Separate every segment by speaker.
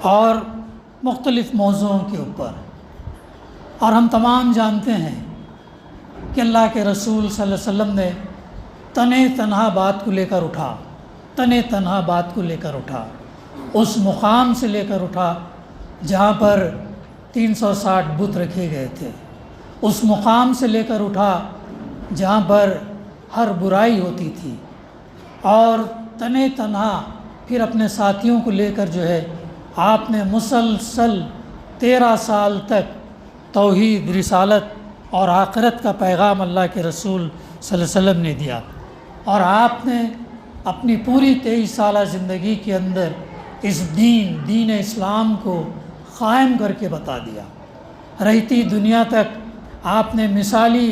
Speaker 1: اور مختلف موضوعوں کے اوپر، اور ہم تمام جانتے ہیں کہ اللہ کے رسول صلی اللہ علیہ وسلم نے تنہا بات کو لے کر اٹھا، تنہا بات کو لے کر اٹھا، اس مقام سے لے کر اٹھا جہاں پر 360 بت رکھے گئے تھے، اس مقام سے لے کر اٹھا جہاں پر ہر برائی ہوتی تھی، اور تنہا پھر اپنے ساتھیوں کو لے کر جو ہے آپ نے مسلسل 13 سال تک توحید، رسالت اور آخرت کا پیغام اللہ کے رسول صلی اللہ علیہ وسلم نے دیا، اور آپ نے اپنی پوری 23 سالہ زندگی کے اندر اس دین اسلام کو قائم کر کے بتا دیا، رہتی دنیا تک آپ نے مثالی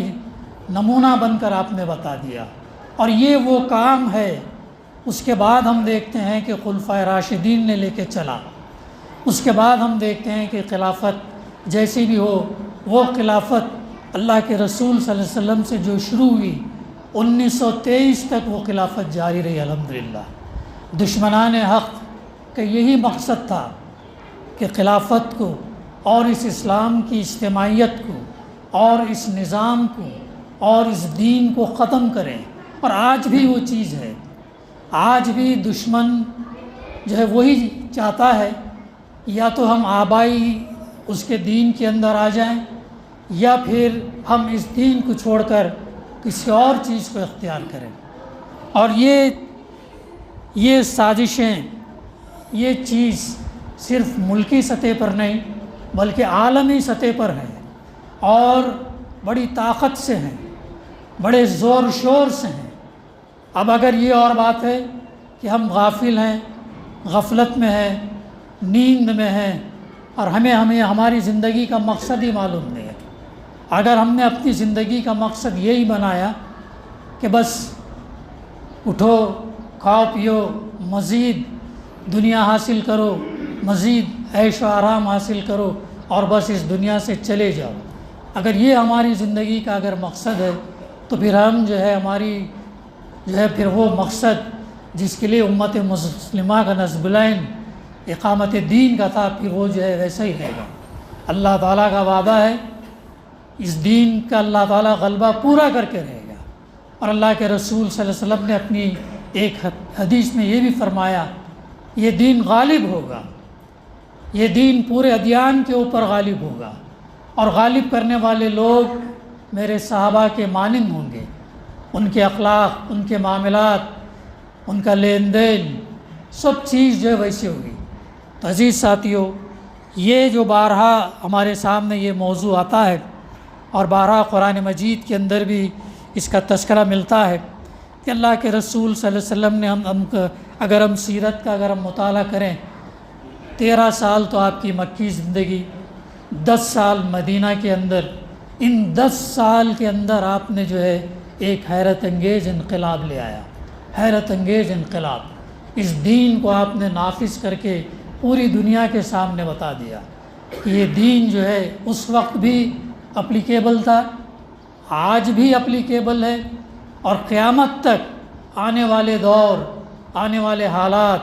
Speaker 1: نمونہ بن کر آپ نے بتا دیا، اور یہ وہ کام ہے۔ اس کے بعد ہم دیکھتے ہیں کہ خلفائے راشدین نے لے کے چلا، اس کے بعد ہم دیکھتے ہیں کہ خلافت جیسی بھی ہو، وہ خلافت اللہ کے رسول صلی اللہ علیہ وسلم سے جو شروع ہوئی 1923 تک وہ خلافت جاری رہی الحمدللہ۔ دشمنان حق کا یہی مقصد تھا کہ خلافت کو اور اس اسلام کی اجتماعیت کو اور اس نظام کو اور اس دین کو ختم کریں، اور آج بھی وہ چیز ہے، آج بھی دشمن جو ہے وہی چاہتا ہے، یا تو ہم آبائی اس کے دین کے اندر آ جائیں، یا پھر ہم اس دین کو چھوڑ کر کسی اور چیز کو اختیار کریں، اور یہ سازشیں، یہ چیز صرف ملکی سطح پر نہیں بلکہ عالمی سطح پر ہے، اور بڑی طاقت سے ہیں، بڑے زور شور سے ہیں۔ اب اگر یہ اور بات ہے کہ ہم غافل ہیں، غفلت میں ہیں، نیند میں ہیں، اور ہمیں ہماری زندگی کا مقصد ہی معلوم نہیں ہے، اگر ہم نے اپنی زندگی کا مقصد یہی بنایا کہ بس اٹھو، کھاؤ پیو، مزید دنیا حاصل کرو، مزید عیش و آرام حاصل کرو، اور بس اس دنیا سے چلے جاؤ، اگر یہ ہماری زندگی کا اگر مقصد ہے تو پھر ہم جو ہے ہماری جو ہے پھر وہ مقصد جس کے لیے امت مسلمہ کا نصب العین اقامت دین کا تھا، پھر وہ جو ہے ویسا ہی رہے گا۔ اللہ تعالیٰ کا وعدہ ہے، اس دین کا اللہ تعالیٰ غلبہ پورا کر کے رہے گا، اور اللہ کے رسول صلی اللہ علیہ وسلم نے اپنی ایک حدیث میں یہ بھی فرمایا، یہ دین غالب ہوگا، یہ دین پورے ادیان کے اوپر غالب ہوگا، اور غالب کرنے والے لوگ میرے صحابہ کے مانند ہوں گے، ان کے اخلاق، ان کے معاملات، ان کا لین دین، سب چیز جو ہے ویسی ہوگی۔ تو عزیز ساتھیو، یہ جو بارہا ہمارے سامنے یہ موضوع آتا ہے، اور بارہا قرآن مجید کے اندر بھی اس کا تذکرہ ملتا ہے کہ اللہ کے رسول صلی اللہ علیہ وسلم نے اگر ہم سیرت کا اگر ہم مطالعہ کریں، 13 سال تو آپ کی مکی زندگی، 10 سال مدینہ کے اندر، ان 10 سال کے اندر آپ نے جو ہے ایک حیرت انگیز انقلاب لے آیا، حیرت انگیز انقلاب، اس دین کو آپ نے نافذ کر کے پوری دنیا کے سامنے بتا دیا کہ یہ دین جو ہے اس وقت بھی اپلیکیبل تھا، آج بھی اپلیکیبل ہے، اور قیامت تک آنے والے دور، آنے والے حالات،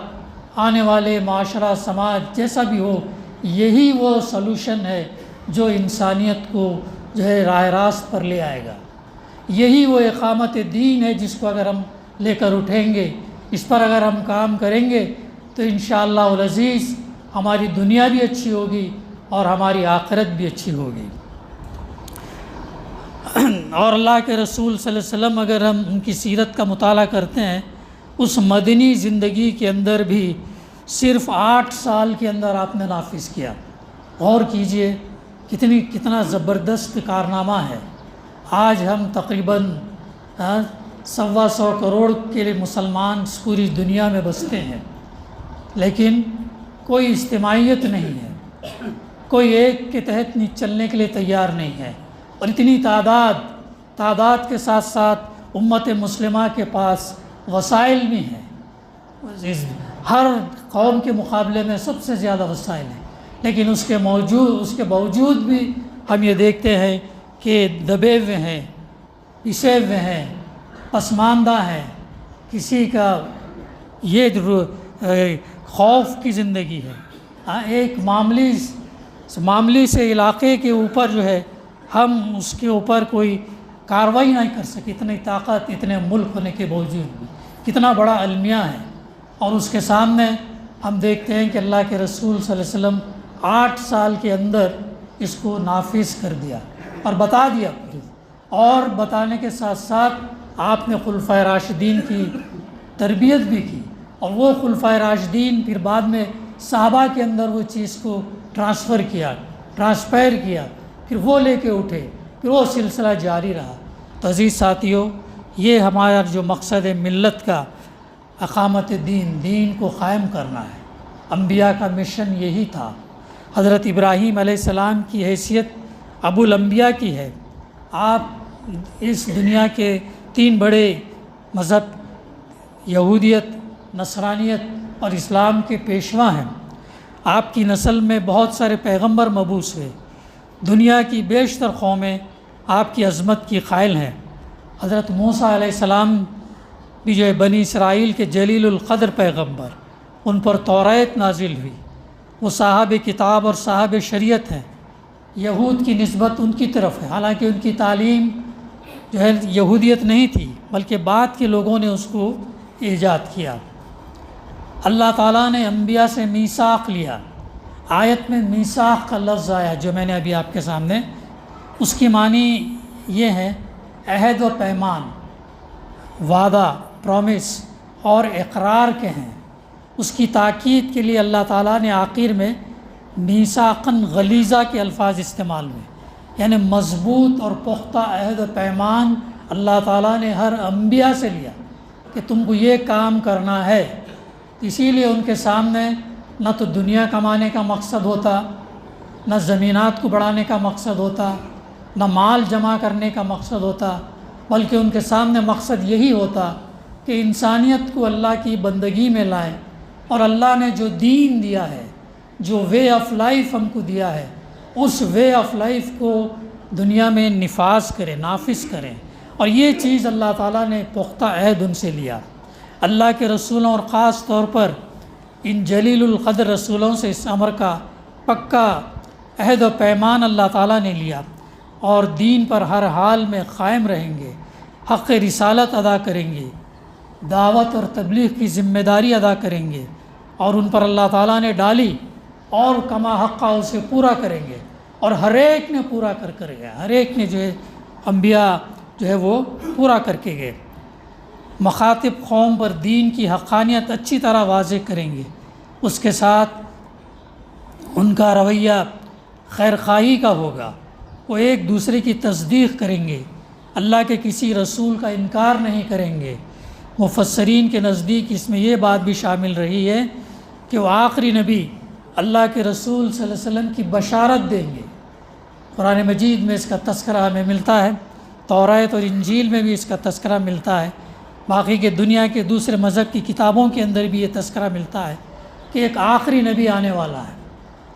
Speaker 1: آنے والے معاشرہ سماج جیسا بھی ہو، یہی وہ سلوشن ہے جو انسانیت کو جو ہے راہ راست پر لے آئے گا، یہی وہ اقامت دین ہے جس کو اگر ہم لے کر اٹھیں گے، اس پر اگر ہم کام کریں گے تو انشاءاللہ العزیز ہماری دنیا بھی اچھی ہوگی اور ہماری آخرت بھی اچھی ہوگی۔ اور اللہ کے رسول صلی اللہ علیہ وسلم اگر ہم ان کی سیرت کا مطالعہ کرتے ہیں، اس مدنی زندگی کے اندر بھی صرف 8 سال کے اندر آپ نے نافذ کیا۔ غور کیجئے کتنا زبردست کارنامہ ہے۔ آج ہم تقریباً 125 کروڑ کے مسلمان پوری دنیا میں بستے ہیں، لیکن کوئی اجتماعیت نہیں ہے، کوئی ایک کے تحت چلنے کے لیے تیار نہیں ہے، اور اتنی تعداد کے ساتھ ساتھ امت مسلمہ کے پاس وسائل بھی ہیں، ہر قوم کے مقابلے میں سب سے زیادہ وسائل ہیں، لیکن اس کے باوجود بھی ہم یہ دیکھتے ہیں کہ دبے ہوئے ہیں، پسے ہوئے ہیں، پسماندہ ہیں، کسی کا یہ خوف کی زندگی ہے، ایک معاملی سے علاقے کے اوپر جو ہے ہم اس کے اوپر کوئی کارروائی نہیں کر سکے، اتنی طاقت، اتنے ملک ہونے کے باوجود بھی کتنا بڑا المیہ ہے، اور اس کے سامنے ہم دیکھتے ہیں کہ اللہ کے رسول صلی اللہ علیہ وسلم 8 سال کے اندر اس کو نافذ کر دیا اور بتا دیا، اور بتانے کے ساتھ ساتھ آپ نے خلفائے راشدین کی تربیت بھی کی، اور وہ خلفائے راشدین پھر بعد میں صحابہ کے اندر وہ چیز کو ٹرانسفر کیا، پھر وہ لے کے اٹھے، پھر وہ سلسلہ جاری رہا۔ تو عزیز ساتھیوں، یہ ہمارا جو مقصد ہے ملت کا، اقامت دین کو قائم کرنا ہے۔ انبیاء کا مشن یہی تھا۔ حضرت ابراہیم علیہ السلام کی حیثیت ابو الانبیاء کی ہے۔ آپ اس دنیا کے 3 بڑے مذہب یہودیت، نصرانیت اور اسلام کے پیشوا ہیں۔ آپ کی نسل میں بہت سارے پیغمبر مبعوث ہوئے۔ دنیا کی بیشتر قومیں آپ کی عظمت کی قائل ہیں۔ حضرت موسیٰ علیہ السلام بھی جو ہے بنی اسرائیل کے جلیل القدر پیغمبر، ان پر توریت نازل ہوئی، وہ صاحب کتاب اور صاحب شریعت ہیں۔ یہود کی نسبت ان کی طرف ہے، حالانکہ ان کی تعلیم جو ہے یہودیت نہیں تھی، بلکہ بعد کے لوگوں نے اس کو ایجاد کیا۔ اللہ تعالیٰ نے انبیاء سے میثاق لیا۔ آیت میں میثاق کا لفظ آیا جو میں نے ابھی آپ کے سامنے، اس کی معنی یہ ہے عہد و پیمان، وعدہ، پرومس اور اقرار کے ہیں۔ اس کی تاکید کے لیے اللہ تعالیٰ نے آخر میں میثاقاً غلیظہ کے الفاظ استعمال ہوئے، یعنی مضبوط اور پختہ عہد و پیمان اللہ تعالیٰ نے ہر انبیاء سے لیا کہ تم کو یہ کام کرنا ہے۔ اسی لیے ان کے سامنے نہ تو دنیا کمانے کا مقصد ہوتا، نہ زمینات کو بڑھانے کا مقصد ہوتا، نہ مال جمع کرنے کا مقصد ہوتا، بلکہ ان کے سامنے مقصد یہی ہوتا کہ انسانیت کو اللہ کی بندگی میں لائیں، اور اللہ نے جو دین دیا ہے، جو وے آف لائف ہم کو دیا ہے، اس وے آف لائف کو دنیا میں نافذ کریں۔ اور یہ چیز اللہ تعالیٰ نے پختہ عہد ان سے لیا۔ اللہ کے رسولوں اور خاص طور پر ان جلیل القدر رسولوں سے اس امر کا پکا عہد و پیمان اللہ تعالیٰ نے لیا، اور دین پر ہر حال میں قائم رہیں گے، حق رسالت ادا کریں گے، دعوت اور تبلیغ کی ذمہ داری ادا کریں گے، اور ان پر اللہ تعالیٰ نے ڈالی، اور کما حقہ اسے پورا کریں گے، اور ہر ایک نے پورا کر گیا، ہر ایک نے جو ہے انبیاء جو ہے وہ پورا کر کے گئے۔ مخاطب قوم پر دین کی حقانیت اچھی طرح واضح کریں گے، اس کے ساتھ ان کا رویہ خیرخواہی کا ہوگا، وہ ایک دوسرے کی تصدیق کریں گے، اللہ کے کسی رسول کا انکار نہیں کریں گے۔ مفسرین کے نزدیک اس میں یہ بات بھی شامل رہی ہے کہ وہ آخری نبی اللہ کے رسول صلی اللہ علیہ وسلم کی بشارت دیں گے۔ قرآن مجید میں اس کا تذکرہ ہمیں ملتا ہے، توریت اور انجیل میں بھی اس کا تذکرہ ملتا ہے، باقی کے دنیا کے دوسرے مذہب کی کتابوں کے اندر بھی یہ تذکرہ ملتا ہے کہ ایک آخری نبی آنے والا ہے۔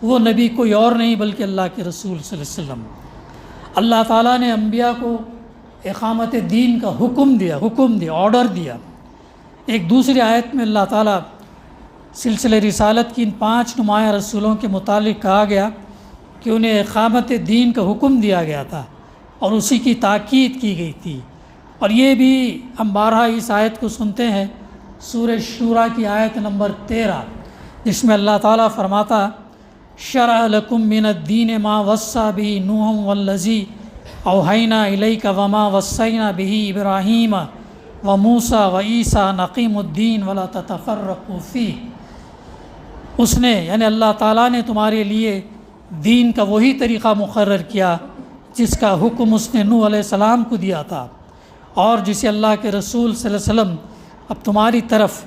Speaker 1: وہ نبی کوئی اور نہیں بلکہ اللہ کے رسول صلی اللہ علیہ وسلم۔ اللہ تعالیٰ نے انبیاء کو اقامت دین کا حکم دیا، آرڈر دیا۔ ایک دوسری آیت میں اللہ تعالیٰ سلسلہ رسالت کی ان 5 نمایاں رسولوں کے متعلق کہا گیا کہ انہیں اقامت دین کا حکم دیا گیا تھا اور اسی کی تاکید کی گئی تھی۔ اور یہ بھی ہم بارہا اس آیت کو سنتے ہیں، سورہ شورى کی آیت نمبر 13، جس میں اللہ تعالیٰ فرماتا شرع لکم من الدین ما وصى به نوح والذی اوحینا الیک وما وصینا به ابراہیم وموسیٰ وعیسیٰ نقیم الدین ولا تتفرقوا فیہ۔ اس نے یعنی اللہ تعالیٰ نے تمہارے لیے دین کا وہی طریقہ مقرر کیا جس کا حکم اس نے نوح علیہ السلام کو دیا تھا، اور جسے اللہ کے رسول صلی اللہ علیہ وسلم اب تمہاری طرف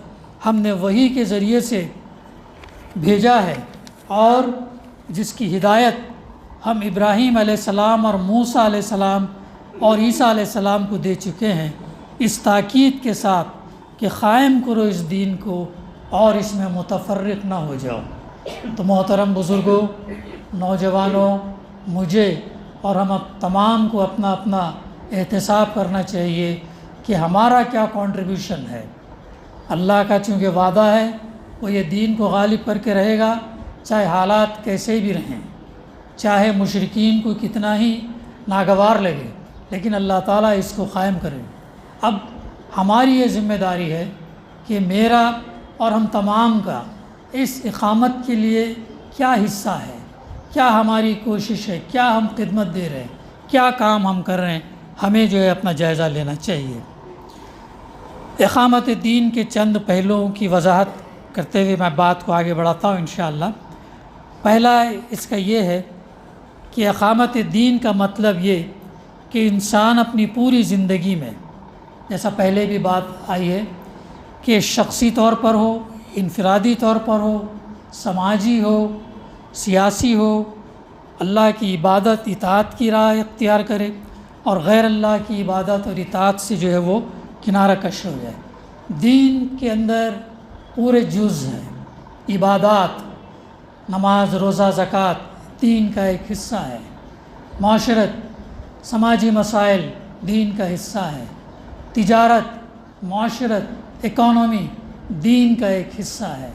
Speaker 1: ہم نے وحی کے ذریعے سے بھیجا ہے، اور جس کی ہدایت ہم ابراہیم علیہ السلام اور موسیٰ علیہ السلام اور عیسیٰ علیہ السلام کو دے چکے ہیں، اس تاکید کے ساتھ کہ قائم کرو اس دین کو اور اس میں متفرق نہ ہو جاؤ۔ تو محترم بزرگوں، نوجوانوں، مجھے اور ہم تمام کو اپنا اپنا احتساب کرنا چاہیے کہ ہمارا کیا کنٹریبیوشن ہے۔ اللہ کا چونکہ وعدہ ہے وہ یہ دین کو غالب کر کے رہے گا، چاہے حالات کیسے بھی رہیں، چاہے مشرکین کو کتنا ہی ناگوار لگے، لیکن اللہ تعالیٰ اس کو قائم کرے۔ اب ہماری یہ ذمہ داری ہے کہ میرا اور ہم تمام کا اس اقامت کے لیے کیا حصہ ہے، کیا ہماری کوشش ہے، کیا ہم خدمت دے رہے ہیں، کیا کام ہم کر رہے ہیں، ہمیں جو ہے اپنا جائزہ لینا چاہیے۔ اقامت دین کے چند پہلوؤں کی وضاحت کرتے ہوئے میں بات کو آگے بڑھاتا ہوں انشاءاللہ۔ پہلا اس کا یہ ہے کہ اقامت دین کا مطلب یہ کہ انسان اپنی پوری زندگی میں، جیسا پہلے بھی بات آئی ہے، کہ شخصی طور پر ہو، انفرادی طور پر ہو، سماجی ہو، سیاسی ہو، اللہ کی عبادت اطاعت کی راہ اختیار کرے اور غیر اللہ کی عبادت اور اطاعت سے جو ہے وہ کنارہ کش ہو جائے۔ دین کے اندر پورے جز ہیں، عبادات، نماز، روزہ، زکوٰۃ دین کا ایک حصہ ہے، معاشرت، سماجی مسائل دین کا حصہ ہے، تجارت، معاشرت، اکانومی دین کا ایک حصہ ہے،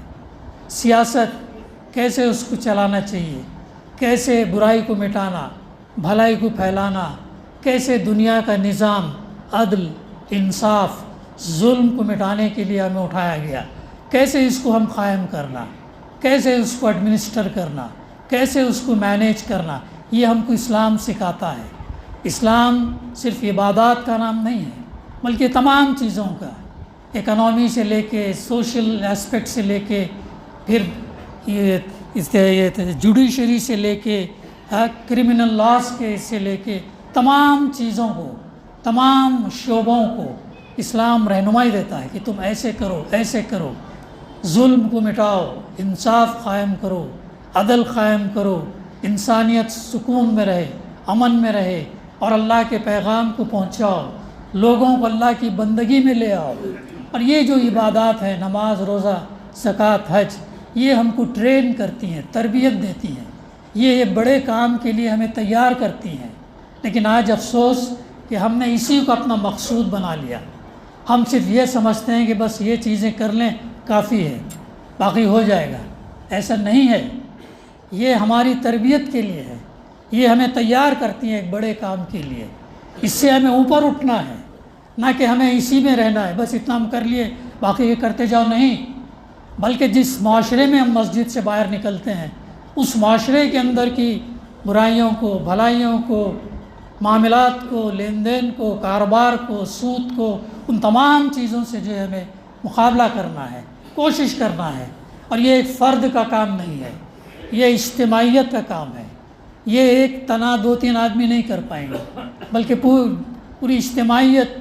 Speaker 1: سیاست کیسے اس کو چلانا چاہیے، کیسے برائی کو مٹانا، بھلائی کو پھیلانا، کیسے دنیا کا نظام عدل، انصاف، ظلم کو مٹانے کے لیے ہمیں اٹھایا گیا، کیسے اس کو ہم قائم کرنا، کیسے اس کو ایڈمنسٹر کرنا، کیسے اس کو مینیج کرنا، یہ ہم کو اسلام سکھاتا ہے۔ اسلام صرف عبادات کا نام نہیں ہے بلکہ تمام چیزوں کا، اکنامی سے لے کے سوشل اسپیکٹ سے لے کے، پھر یہ جوڈیشری سے لے کے کرمنل لاس کے سے لے کے تمام چیزوں کو، تمام شعبوں کو اسلام رہنمائی دیتا ہے کہ تم ایسے کرو، ایسے کرو، ظلم کو مٹاؤ، انصاف قائم کرو، عدل قائم کرو، انسانیت سکون میں رہے، امن میں رہے، اور اللہ کے پیغام کو پہنچاؤ، لوگوں کو اللہ کی بندگی میں لے آؤ۔ اور یہ جو عبادات ہیں، نماز، روزہ، زکوٰۃ، حج، یہ ہم کو ٹرین کرتی ہیں، تربیت دیتی ہیں، یہ بڑے کام کے لیے ہمیں تیار کرتی ہیں۔ لیکن آج افسوس کہ ہم نے اسی کو اپنا مقصود بنا لیا۔ ہم صرف یہ سمجھتے ہیں کہ بس یہ چیزیں کر لیں کافی ہے، باقی ہو جائے گا۔ ایسا نہیں ہے، یہ ہماری تربیت کے لیے ہے، یہ ہمیں تیار کرتی ہیں ایک بڑے کام کے لیے۔ اس سے ہمیں اوپر اٹھنا ہے، نہ کہ ہمیں اسی میں رہنا ہے، بس اتنا ہم کر لیے باقی یہ کرتے جاؤ، نہیں۔ بلکہ جس معاشرے میں ہم مسجد سے باہر نکلتے ہیں، اس معاشرے کے اندر کی برائیوں کو، بھلائیوں کو، معاملات کو، لین دین کو، کاروبار کو، سود کو، ان تمام چیزوں سے جو ہے ہمیں مقابلہ کرنا ہے، کوشش کرنا ہے۔ اور یہ ایک فرد کا کام نہیں ہے، یہ اجتماعیت کا کام ہے۔ یہ ایک تنہا دو تین آدمی نہیں کر پائیں گے، بلکہ پوری اجتماعیت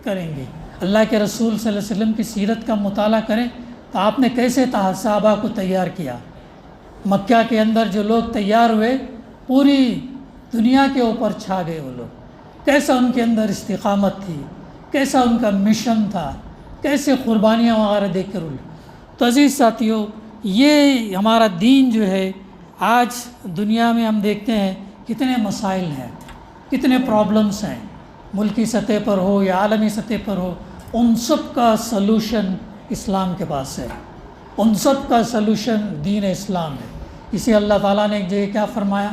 Speaker 1: کریں گے۔ اللہ کے رسول صلی اللہ علیہ وسلم کی سیرت کا مطالعہ کریں تو آپ نے کیسے صحابہ کو تیار کیا۔ مکہ کے اندر جو لوگ تیار ہوئے، پوری دنیا کے اوپر چھا گئے وہ لوگ۔ کیسا ان کے اندر استقامت تھی، کیسا ان کا مشن تھا، کیسے قربانیاں وغیرہ دے کر تو عزیز ساتھیوں، یہ ہمارا دین جو ہے، آج دنیا میں ہم دیکھتے ہیں کتنے مسائل ہیں، کتنے پرابلمس ہیں، ملکی سطح پر ہو یا عالمی سطح پر ہو، ان سب کا سلوشن اسلام کے پاس ہے، ان سب کا سلوشن دین اسلام ہے۔ اسی اللہ تعالیٰ نے ایک جگہ کیا فرمایا،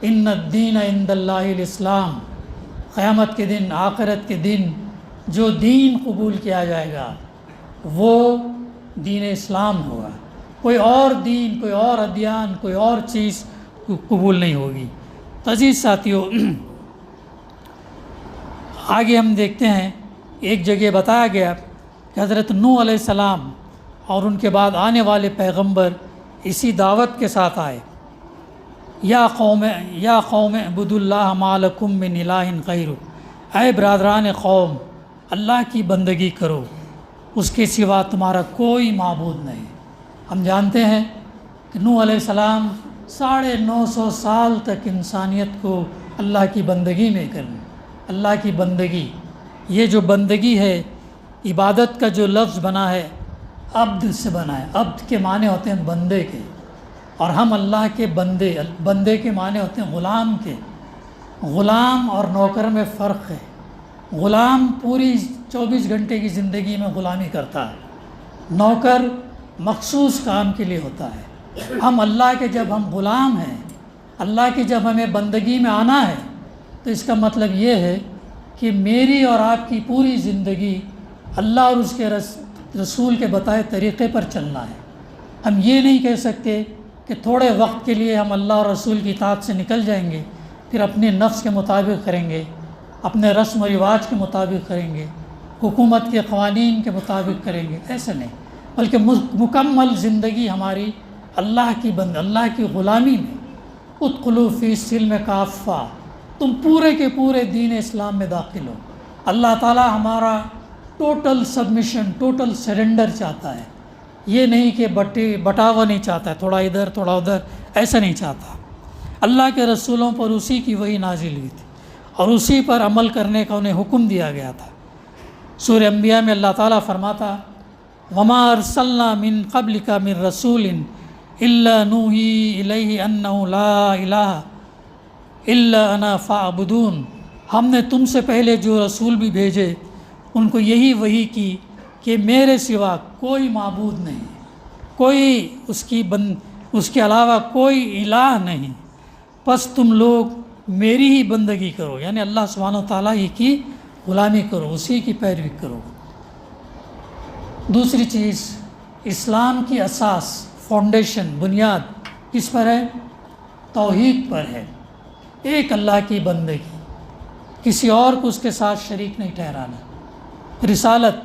Speaker 1: ان الدین عند اللہ الاسلام، قیامت کے دن، آخرت کے دن جو دین قبول کیا جائے گا وہ دین اسلام ہوگا، کوئی اور دین، کوئی اور ادیان، کوئی اور چیز قبول نہیں ہوگی۔ تو عزیز ساتھیوں، آگے ہم دیکھتے ہیں ایک جگہ بتایا گیا کہ حضرت نوح علیہ السلام اور ان کے بعد آنے والے پیغمبر اسی دعوت کے ساتھ آئے، یا قوم اعبدوا اللہ ما لکم من الہ غیرہ، اے برادران قوم، اللہ کی بندگی کرو، اس کے سوا تمہارا کوئی معبود نہیں۔ ہم جانتے ہیں کہ نوح علیہ السلام 950 سال تک انسانیت کو اللہ کی بندگی میں کریں۔ اللہ کی بندگی، یہ جو بندگی ہے، عبادت کا جو لفظ بنا ہے، عبد سے بنا ہے۔ عبد کے معنی ہوتے ہیں بندے کے، اور ہم اللہ کے بندے، بندے کے معنی ہوتے ہیں غلام کے۔ غلام اور نوکر میں فرق ہے۔ غلام پوری 24 گھنٹے کی زندگی میں غلامی کرتا ہے، نوکر مخصوص کام کے لیے ہوتا ہے۔ ہم اللہ کے جب ہم غلام ہیں، اللہ کی جب ہمیں بندگی میں آنا ہے، تو اس کا مطلب یہ ہے کہ میری اور آپ کی پوری زندگی اللہ اور اس کے رسول کے بتائے طریقے پر چلنا ہے۔ ہم یہ نہیں کہہ سکتے کہ تھوڑے وقت کے لیے ہم اللہ اور رسول کی اطاعت سے نکل جائیں گے، پھر اپنے نفس کے مطابق کریں گے، اپنے رسم و رواج کے مطابق کریں گے، حکومت کے قوانین کے مطابق کریں گے، ایسا نہیں، بلکہ مکمل زندگی ہماری اللہ کی غلامی میں۔ ادخلوا فی السلم کافہ، تم پورے کے پورے دین اسلام میں داخل ہو۔ اللہ تعالیٰ ہمارا ٹوٹل سبمیشن، ٹوٹل سرنڈر چاہتا ہے، یہ نہیں کہ بٹاوا نہیں چاہتا ہے، تھوڑا ادھر تھوڑا ادھر، ایسا نہیں چاہتا۔ اللہ کے رسولوں پر اسی کی وحی نازل ہوئی تھی اور اسی پر عمل کرنے کا انہیں حکم دیا گیا تھا۔ سورہ انبیاء میں اللہ تعالیٰ فرماتا وما ارسلنا من قبلک من رسول الا نوحی الیہ انہ لا الہ الا انا فاعبدون، ہم نے تم سے پہلے جو رسول بھی بھیجے ان کو یہی وحی کی کہ میرے سوا کوئی معبود نہیں، کوئی اس کے علاوہ کوئی الہ نہیں، پس تم لوگ میری ہی بندگی کرو، یعنی اللہ سبحانہ و تعالیٰ ہی کی غلامی کرو، اسی کی پیروی کرو۔ دوسری چیز، اسلام کی اساس، فاؤنڈیشن، بنیاد کس پر ہے؟ توحید پر ہے، ایک اللہ کی بندگی، کسی اور کو اس کے ساتھ شریک نہیں ٹھہرانا۔ رسالت،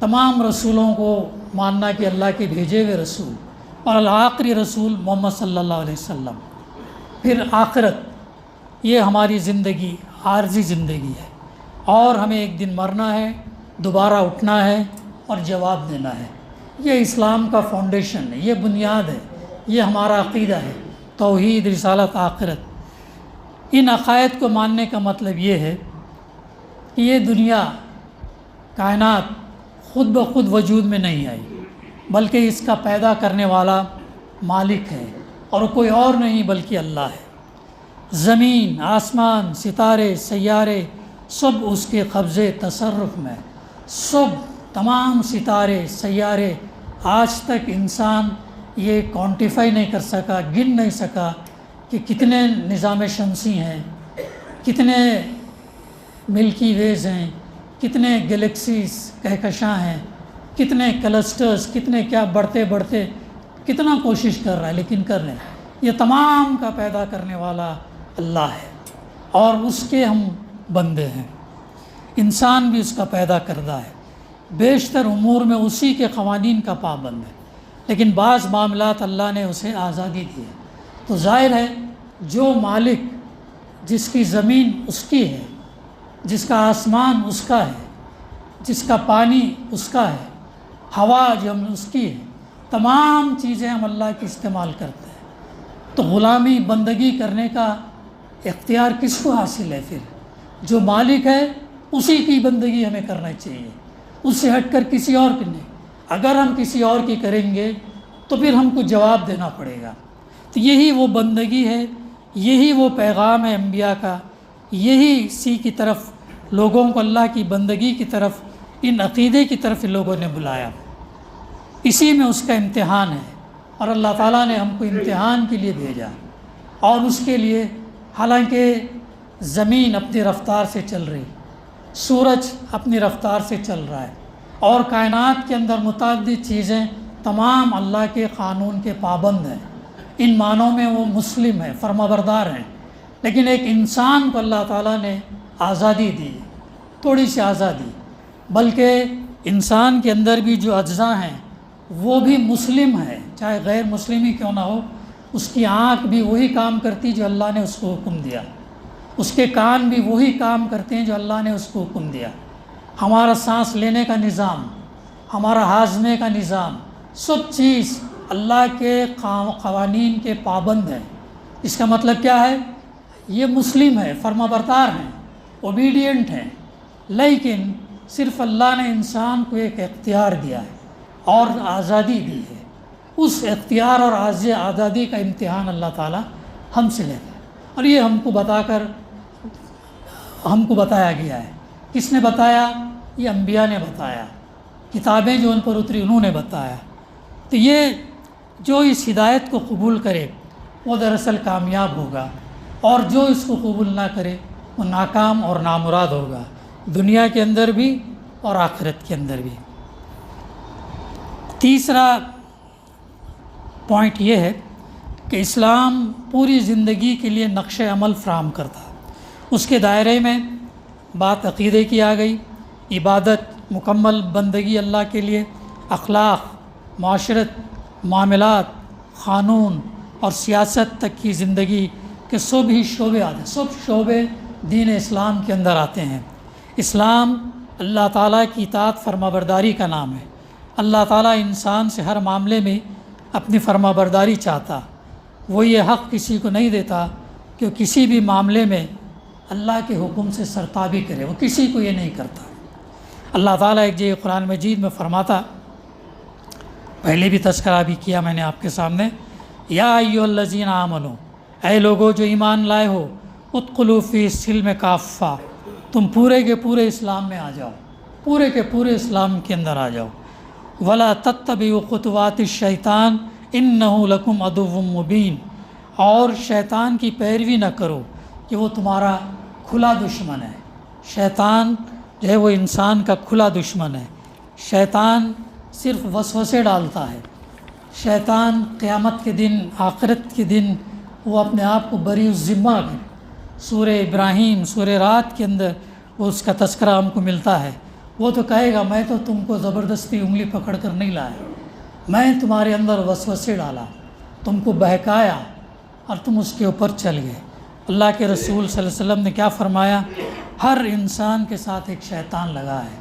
Speaker 1: تمام رسولوں کو ماننا کہ اللہ کے بھیجے ہوئے رسول، اور آخری رسول محمد صلی اللہ علیہ وسلم۔ پھر آخرت، یہ ہماری زندگی عارضی زندگی ہے، اور ہمیں ایک دن مرنا ہے، دوبارہ اٹھنا ہے اور جواب دینا ہے۔ یہ اسلام کا فاؤنڈیشن ہے، یہ بنیاد ہے، یہ ہمارا عقیدہ ہے، توحید، رسالت، آخرت۔ ان عقائد کو ماننے کا مطلب یہ ہے کہ یہ دنیا، کائنات خود بخود وجود میں نہیں آئی، بلکہ اس کا پیدا کرنے والا مالک ہے، اور کوئی اور نہیں بلکہ اللہ ہے۔ زمین، آسمان، ستارے، سیارے سب اس کے قبضے تصرف میں، سب تمام ستارے، سیارے، آج تک انسان یہ کوانٹیفائی نہیں کر سکا، گن نہیں سکا کہ کتنے نظام شمسی ہیں، کتنے ملکی ویز ہیں، کتنے گلیکسیز کہکشاں ہیں، کتنے کلسٹرز، کتنے کیا بڑھتے بڑھتے کتنا کوشش کر رہا ہے، لیکن کر رہے ہیں۔ یہ تمام کا پیدا کرنے والا اللہ ہے، اور اس کے ہم بندے ہیں۔ انسان بھی اس کا پیدا کردہ ہے، بیشتر امور میں اسی کے قوانین کا پابند ہے، لیکن بعض معاملات اللہ نے اسے آزادی دی ہے۔ تو ظاہر ہے جو مالک، جس کی زمین اس کی ہے، جس کا آسمان اس کا ہے، جس کا پانی اس کا ہے، ہوا جو ہم اس کی ہے، تمام چیزیں ہم اللہ کی استعمال کرتے ہیں۔ تو غلامی، بندگی کرنے کا اختیار کس کو حاصل ہے؟ پھر جو مالک ہے اسی کی بندگی ہمیں کرنا چاہیے، اس سے ہٹ کر کسی اور کی نہیں۔ اگر ہم کسی اور کی کریں گے تو پھر ہم کو جواب دینا پڑے گا۔ تو یہی وہ بندگی ہے، یہی وہ پیغام ہے انبیاء کا، یہی اسی کی طرف لوگوں کو اللہ کی بندگی کی طرف، ان عقیدے کی طرف لوگوں نے بلایا۔ اسی میں اس کا امتحان ہے، اور اللہ تعالیٰ نے ہم کو امتحان کے لیے بھیجا، اور اس کے لیے حالانکہ زمین اپنی رفتار سے چل رہی، سورج اپنی رفتار سے چل رہا ہے، اور کائنات کے اندر متعدد چیزیں تمام اللہ کے قانون کے پابند ہیں، ان معنوں میں وہ مسلم ہیں، فرمانبردار ہیں، لیکن ایک انسان کو اللہ تعالیٰ نے آزادی دی، تھوڑی سی آزادی، بلکہ انسان کے اندر بھی جو اجزاء ہیں وہ بھی مسلم ہیں، چاہے غیر مسلم ہی کیوں نہ ہو۔ اس کی آنکھ بھی وہی کام کرتی جو اللہ نے اس کو حکم دیا، اس کے کان بھی وہی کام کرتے ہیں جو اللہ نے اس کو حکم دیا۔ ہمارا سانس لینے کا نظام، ہمارا ہاضمے کا نظام، سب چیز اللہ کے قوانین کے پابند ہیں۔ اس کا مطلب کیا ہے؟ یہ مسلم ہے، فرمانبردار ہیں، اوبیڈینٹ ہیں، لیکن صرف اللہ نے انسان کو ایک اختیار دیا ہے اور آزادی دی ہے۔ اس اختیار اور آزادی کا امتحان اللہ تعالیٰ ہم سے لیتا ہے، اور یہ ہم کو بتایا گیا ہے۔ کس نے بتایا؟ یہ انبیاء نے بتایا، کتابیں جو ان پر اتری انہوں نے بتایا۔ تو یہ جو اس ہدایت کو قبول کرے وہ دراصل کامیاب ہوگا، اور جو اس کو قبول نہ کرے وہ ناکام اور نامراد ہوگا، دنیا کے اندر بھی اور آخرت کے اندر بھی۔ تیسرا پوائنٹ یہ ہے کہ اسلام پوری زندگی کے لیے نقش عمل فراہم کرتا ہے۔ اس کے دائرے میں بات عقیدے کی آ گئی، عبادت، مکمل بندگی اللہ کے لیے، اخلاق، معاشرت، معاملات، قانون اور سیاست تک کی زندگی کے سب ہی شعبے آتے ہیں، سب شعبے دین اسلام کے اندر آتے ہیں۔ اسلام اللہ تعالیٰ کی اطاعت فرما برداری کا نام ہے۔ اللہ تعالیٰ انسان سے ہر معاملے میں اپنی فرما برداری چاہتا، وہ یہ حق کسی کو نہیں دیتا کہ وہ کسی بھی معاملے میں اللہ کے حکم سے سرتابی کرے، وہ کسی کو یہ نہیں کرتا۔ اللہ تعالیٰ ایک جگہ قرآن مجید میں فرماتا، پہلے بھی تذکرہ بھی کیا میں نے آپ کے سامنے، یا ایھا الذین آمنو، اے لوگو جو ایمان لائے ہو، ادخلوا فی السلم کافہ، تم پورے کے پورے اسلام میں آ جاؤ، پورے کے پورے اسلام کے اندر آ جاؤ۔ ولا تتبعوا خطوات الشیطان انہ لکم عدو مبین، اور شیطان کی پیروی نہ کرو کہ وہ تمہارا کھلا دشمن ہے۔ شیطان جو ہے وہ انسان کا کھلا دشمن ہے۔ شیطان صرف وسوسے ڈالتا ہے۔ شیطان قیامت کے دن، آخرت کے دن وہ اپنے آپ کو بری الذمہ ہے۔ سورہ ابراہیم، سورہ رات کے اندر وہ اس کا تذکرہ ہم کو ملتا ہے۔ وہ تو کہے گا میں تو تم کو زبردستی انگلی پکڑ کر نہیں لایا، میں تمہارے اندر وسوسے ڈالا، تم کو بہکایا اور تم اس کے اوپر چل گئے۔ اللہ کے رسول صلی اللہ علیہ وسلم نے کیا فرمایا؟ ہر انسان کے ساتھ ایک شیطان لگا ہے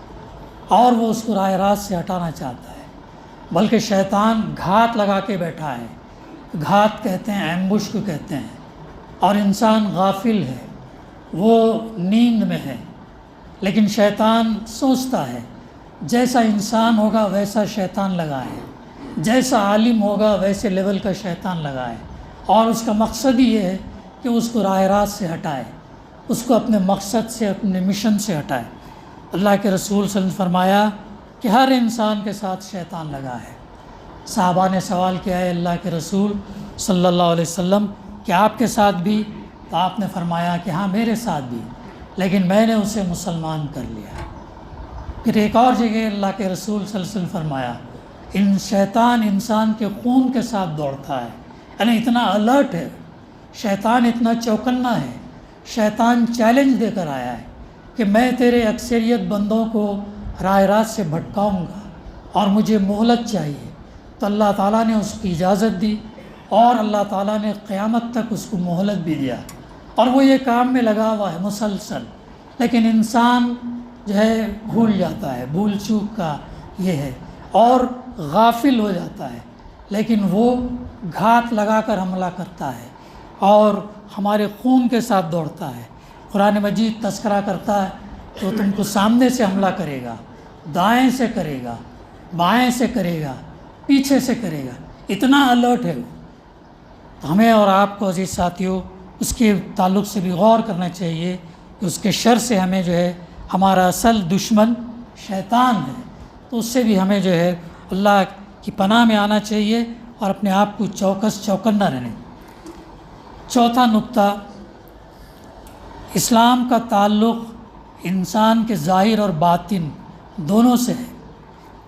Speaker 1: اور وہ اس کو راہ راست سے ہٹانا چاہتا ہے، بلکہ شیطان گھات لگا کے بیٹھا ہے۔ گھات کہتے ہیں، ایمبوش کو کہتے ہیں، اور انسان غافل ہے، وہ نیند میں ہے، لیکن شیطان سوچتا ہے جیسا انسان ہوگا ویسا شیطان لگا ہے، جیسا عالم ہوگا ویسے لیول کا شیطان لگا ہے، اور اس کا مقصد ہی یہ ہے کہ اس کو راہ راست سے ہٹائے، اس کو اپنے مقصد سے، اپنے مشن سے ہٹائے۔ اللہ کے رسول صلی اللہ علیہ وسلم نے فرمایا کہ ہر انسان کے ساتھ شیطان لگا ہے۔ صحابہ نے سوال کیا ہے اللہ کے رسول صلی اللہ علیہ وسلم کہ آپ کے ساتھ بھی؟ تو آپ نے فرمایا کہ ہاں میرے ساتھ بھی، لیکن میں نے اسے مسلمان کر لیا۔ پھر ایک اور جگہ اللہ کے رسول صلی اللہ علیہ وسلم فرمایا شیطان انسان کے خون کے ساتھ دوڑتا ہے، یعنی اتنا الرٹ ہے شیطان، اتنا چوکنا ہے، شیطان چیلنج دے کر آیا ہے کہ میں تیرے اکثریت بندوں کو راہ راست سے بھٹکاؤں گا اور مجھے مہلت چاہیے۔ تو اللہ تعالیٰ نے اس کی اجازت دی، اور اللہ تعالیٰ نے قیامت تک اس کو مہلت بھی دیا، اور وہ یہ کام میں لگا ہوا ہے مسلسل، لیکن انسان جو ہے بھول جاتا ہے، بھول چوک کا یہ ہے، اور غافل ہو جاتا ہے، لیکن وہ گھات لگا کر حملہ کرتا ہے اور ہمارے خون کے ساتھ دوڑتا ہے۔ قرآن مجید تذکرہ کرتا ہے تو تم کو سامنے سے حملہ کرے گا، دائیں سے کرے گا، بائیں سے کرے گا، پیچھے سے کرے گا، اتنا الرٹ ہے وہ۔ تو ہمیں اور آپ کو عزیز ساتھیوں اس کے تعلق سے بھی غور کرنا چاہیے کہ اس کے شر سے ہمیں جو ہے ہمارا اصل دشمن شیطان ہے، تو اس سے بھی ہمیں جو ہے اللہ کی پناہ میں آنا چاہیے اور اپنے آپ کو چوکنا رہنے۔ چوتھا نقطہ، اسلام کا تعلق انسان کے ظاہر اور باطن دونوں سے ہے۔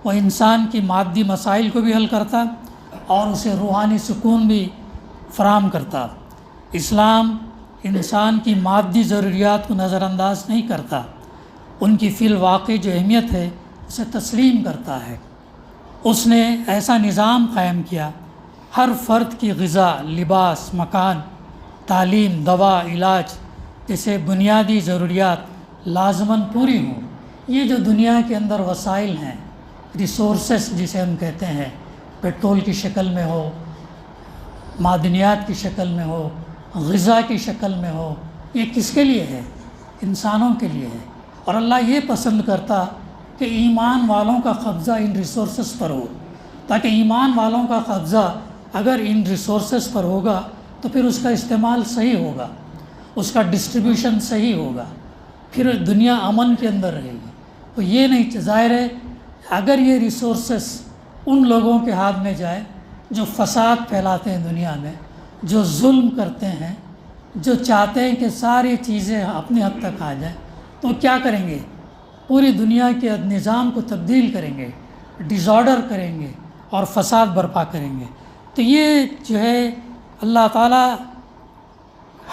Speaker 1: وہ انسان کی مادی مسائل کو بھی حل کرتا اور اسے روحانی سکون بھی فراہم کرتا۔ اسلام انسان کی مادی ضروریات کو نظر انداز نہیں کرتا، ان کی فی الواقع جو اہمیت ہے اسے تسلیم کرتا ہے۔ اس نے ایسا نظام قائم کیا، ہر فرد کی غذا، لباس، مکان، تعلیم، دوا، علاج جیسے بنیادی ضروریات لازماً پوری ہوں۔ یہ جو دنیا کے اندر وسائل ہیں، ریسورسز جسے ہم کہتے ہیں، پیٹرول کی شکل میں ہو، معدنیات کی شکل میں ہو، غذا کی شکل میں ہو، یہ کس کے لیے ہے؟ انسانوں کے لیے ہے۔ اور اللہ یہ پسند کرتا کہ ایمان والوں کا قبضہ ان ریسورسز پر ہو، تاکہ ایمان والوں کا قبضہ اگر ان ریسورسز پر ہوگا تو پھر اس کا استعمال صحیح ہوگا، اس کا ڈسٹریبیوشن صحیح ہوگا، پھر دنیا امن کے اندر رہے گی۔ تو یہ نہیں، ظاہر ہے اگر یہ ریسورسز ان لوگوں کے ہاتھ میں جائے جو فساد پھیلاتے ہیں دنیا میں، جو ظلم کرتے ہیں، جو چاہتے ہیں کہ ساری چیزیں اپنے حد تک آ جائیں، تو کیا کریں گے؟ پوری دنیا کے نظام کو تبدیل کریں گے، ڈیز آرڈر کریں گے اور فساد برپا کریں گے۔ تو یہ جو ہے اللہ تعالیٰ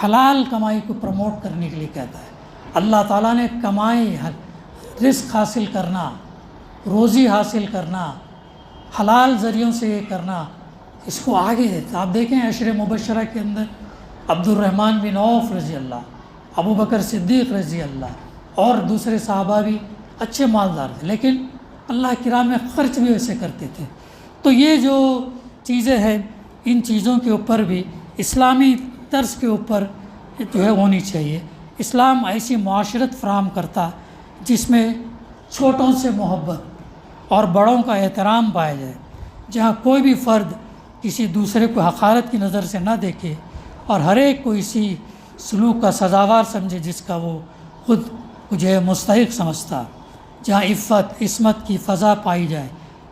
Speaker 1: حلال کمائی کو پروموٹ کرنے کے لیے کہتا ہے۔ اللہ تعالیٰ نے کمائی، رزق حاصل کرنا، روزی حاصل کرنا، حلال ذریعوں سے یہ کرنا، اس کو آگے دیتا۔ آپ دیکھیں عشر مبشرہ کے اندر عبد الرحمن بن عوف رضی اللہ، ابو بکر صدیق رضی اللہ اور دوسرے صحابہ بھی اچھے مالدار تھے، لیکن اللہ کی راہ میں خرچ بھی ویسے کرتے تھے۔ تو یہ جو چیزیں ہیں، ان چیزوں کے اوپر بھی اسلامی طرز کے اوپر جو ہے ہونی چاہیے۔ اسلام ایسی معاشرت فراہم کرتا جس میں چھوٹوں سے محبت اور بڑوں کا احترام پایا جائے، جہاں کوئی بھی فرد کسی دوسرے کو حقارت کی نظر سے نہ دیکھے اور ہر ایک کو اسی سلوک کا سزاوار سمجھے جس کا وہ خود جو ہے مستحق سمجھتا، جہاں عفت عصمت کی فضا پائی جائے،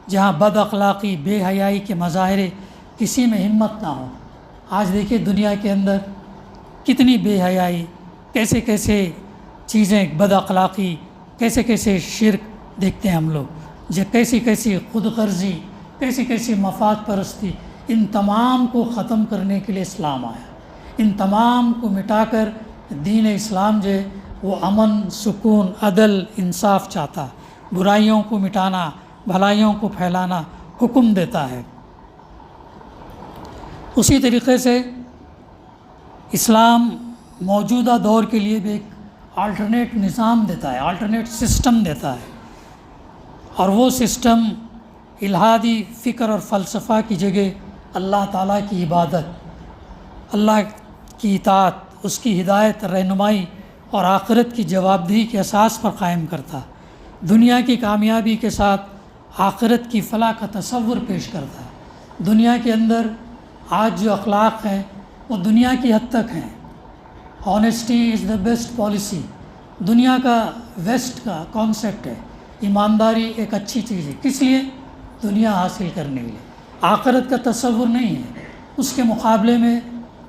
Speaker 1: جہاں بد اخلاقی بے حیائی کے مظاہرے کسی میں ہمت نہ ہو۔ آج دیکھیے دنیا کے اندر کتنی بے حیائی، کیسے کیسے چیزیں، بد اخلاقی، کیسے کیسے شرک دیکھتے ہیں ہم لوگ، کیسی کیسی خود غرضی، کیسی کیسی مفاد پرستی۔ ان تمام کو ختم کرنے کے لیے اسلام آیا، ان تمام کو مٹا کر دین اسلام جو ہے وہ امن، سکون، عدل، انصاف چاہتا، برائیوں کو مٹانا، بھلائیوں کو پھیلانا حکم دیتا ہے۔ اسی طریقے سے اسلام موجودہ دور کے لیے بھی ایک آلٹرنیٹ نظام دیتا ہے، آلٹرنیٹ سسٹم دیتا ہے، اور وہ سسٹم الہادی فکر اور فلسفہ کی جگہ اللہ تعالیٰ کی عبادت، اللہ کی اطاعت، اس کی ہدایت، رہنمائی اور آخرت کی جوابدہی کے اساس پر قائم کرتا، دنیا کی کامیابی کے ساتھ آخرت کی فلاح کا تصور پیش کرتا ہے۔ دنیا کے اندر آج جو اخلاق ہیں وہ دنیا کی حد تک ہیں۔ Honesty is the best policy, دنیا کا ویسٹ کا کانسیپٹ ہے۔ ایمانداری ایک اچھی چیز ہے، کس لیے؟ دنیا حاصل کرنے کے لیے، آخرت کا تصور نہیں ہے۔ اس کے مقابلے میں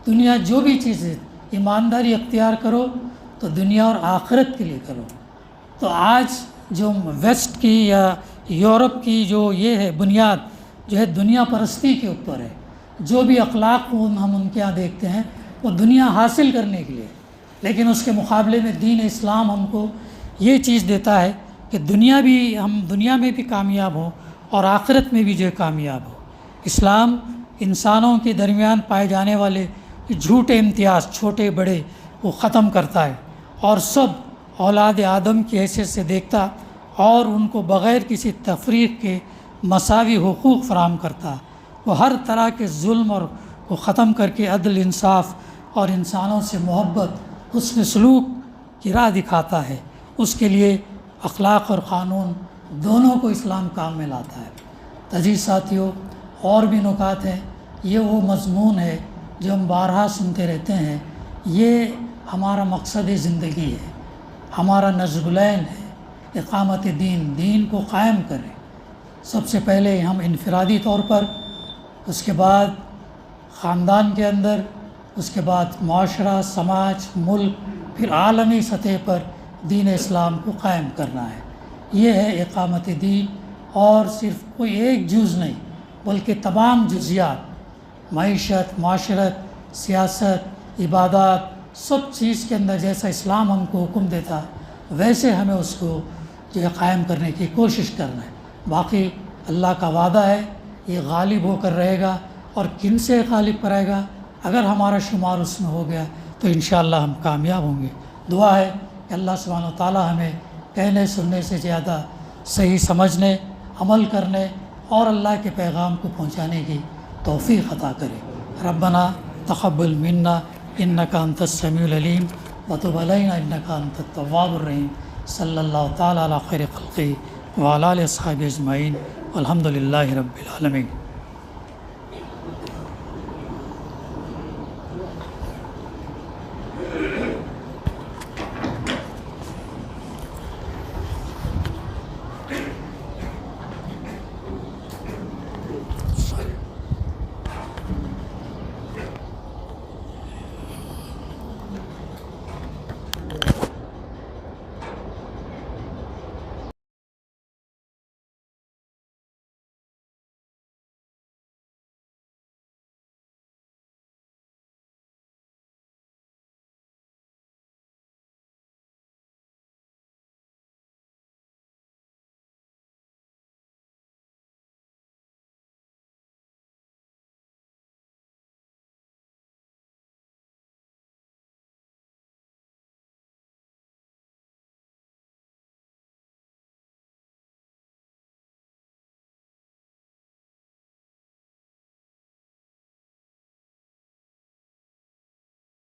Speaker 1: دنیا جو بھی چیزیں ایمانداری اختیار کرو تو دنیا اور آخرت کے لیے کرو۔ تو آج جو ویسٹ کی یا یورپ کی جو یہ ہے بنیاد جو ہے دنیا پرستی کے اوپر ہے، جو بھی اخلاق ہم ان کے یہاں دیکھتے ہیں وہ دنیا حاصل کرنے کے لیے، لیکن اس کے مقابلے میں دین اسلام ہم کو یہ چیز دیتا ہے کہ ہم دنیا میں بھی کامیاب ہوں اور آخرت میں بھی جو کامیاب ہو۔ اسلام انسانوں کے درمیان پائے جانے والے جھوٹے امتیاز، چھوٹے بڑے، وہ ختم کرتا ہے اور سب اولاد آدم کی حیثیت سے دیکھتا اور ان کو بغیر کسی تفریق کے مساوی حقوق فراہم کرتا۔ وہ ہر طرح کے ظلم اور کو ختم کر کے عدل، انصاف اور انسانوں سے محبت، حسن سلوک کی راہ دکھاتا ہے۔ اس کے لیے اخلاق اور قانون دونوں کو اسلام کام میں لاتا ہے۔ عزیز ساتھیوں، اور بھی نکات ہیں، یہ وہ مضمون ہے جو ہم بارہا سنتے رہتے ہیں۔ یہ ہمارا مقصد زندگی ہے، ہمارا نظم العین ہے، اقامت دین کو قائم کریں۔ سب سے پہلے ہم انفرادی طور پر، اس کے بعد خاندان کے اندر، اس کے بعد معاشرہ، سماج، ملک، پھر عالمی سطح پر دین اسلام کو قائم کرنا ہے۔ یہ ہے اقامت دین، اور صرف کوئی ایک جز نہیں بلکہ تمام جزیات، معیشت، معاشرت، سیاست، عبادات، سب چیز کے اندر جیسا اسلام ہم کو حکم دیتا ویسے ہمیں اس کو جو ہے قائم کرنے کی کوشش کرنا ہے۔ باقی اللہ کا وعدہ ہے یہ غالب ہو کر رہے گا، اور کن سے غالب کرے گا؟ اگر ہمارا شمار اس میں ہو گیا تو انشاءاللہ ہم کامیاب ہوں گے۔ دعا ہے کہ اللہ سبحانہ و تعالی ہمیں کہنے سننے سے زیادہ صحیح سمجھنے، عمل کرنے اور اللہ کے پیغام کو پہنچانے کی توفیق عطا کرے۔ ربنا تقبل منا انک انت السمیع العلیم وتب علینا انک انت التواب الرحیم۔ صلی اللہ تعالی علی خیر خلقہ وعلی آلہ اصحابہ اجمعین والحمد للہ رب العالمین۔